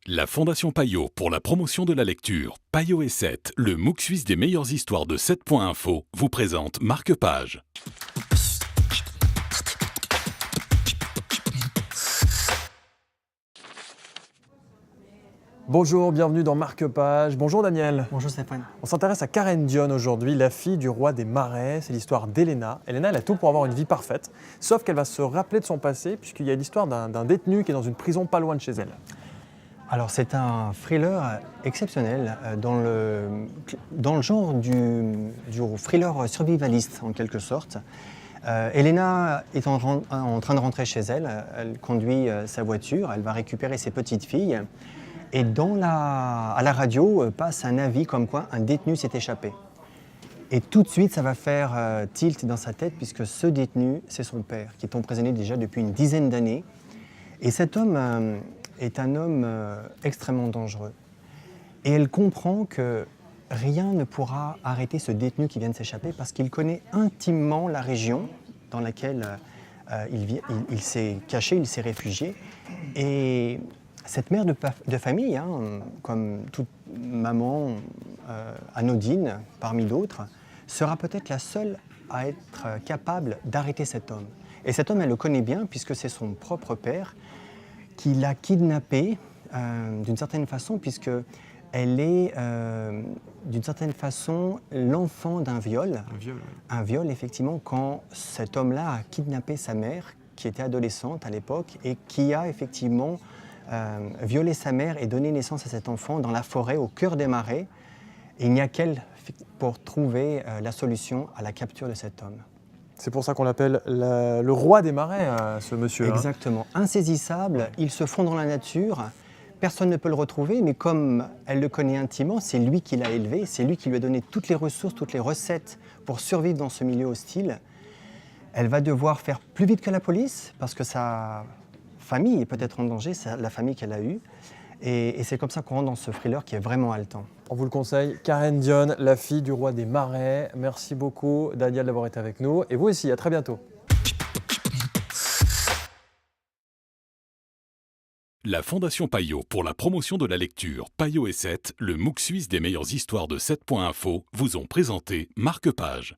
La Fondation Payot pour la promotion de la lecture, Payot et 7, le MOOC suisse des meilleures histoires de 7.info, vous présente Marque-Page. Bonjour, bienvenue dans Marque-Page. Bonjour Daniel. Bonjour Stéphane. On s'intéresse à Karen Dion aujourd'hui, la fille du roi des marais. C'est l'histoire d'Elena. Elena, elle a tout pour avoir une vie parfaite, sauf qu'elle va se rappeler de son passé, puisqu'il y a l'histoire d'un détenu qui est dans une prison pas loin de chez elle. Alors c'est un thriller exceptionnel dans le genre du thriller survivaliste en quelque sorte. Elena est en train de rentrer chez elle, elle conduit sa voiture, elle va récupérer ses petites filles et à la radio passe un avis comme quoi un détenu s'est échappé. Et tout de suite ça va faire tilt dans sa tête puisque ce détenu c'est son père qui est emprisonné déjà depuis une dizaine d'années. Et cet homme est un homme extrêmement dangereux. Et elle comprend que rien ne pourra arrêter ce détenu qui vient de s'échapper parce qu'il connaît intimement la région dans laquelle il s'est caché, il s'est réfugié. Et cette mère de famille, comme toute maman anodine parmi d'autres, sera peut-être la seule à être capable d'arrêter cet homme. Et cet homme, elle le connaît bien puisque c'est son propre père qui l'a kidnappée d'une certaine façon, puisqu'elle est d'une certaine façon l'enfant d'un viol. Un viol, oui. Un viol, effectivement, quand cet homme-là a kidnappé sa mère, qui était adolescente à l'époque, et qui a effectivement violé sa mère et donné naissance à cet enfant dans la forêt, au cœur des marais. Et il n'y a qu'elle pour trouver la solution à la capture de cet homme. C'est pour ça qu'on l'appelle le roi des marais, ce monsieur. Exactement. Insaisissable, il se fond dans la nature, personne ne peut le retrouver, mais comme elle le connaît intimement, c'est lui qui l'a élevé, c'est lui qui lui a donné toutes les ressources, toutes les recettes pour survivre dans ce milieu hostile. Elle va devoir faire plus vite que la police, parce que sa famille est peut-être en danger, c'est la famille qu'elle a eue. Et c'est comme ça qu'on rentre dans ce thriller qui est vraiment haletant. On vous le conseille, Karen Dion, la fille du roi des marais. Merci beaucoup Daniel d'avoir été avec nous. Et vous aussi, à très bientôt. La Fondation Payot pour la promotion de la lecture, Payot et 7, le MOOC suisse des meilleures histoires de 7.info, vous ont présenté Marque-Page.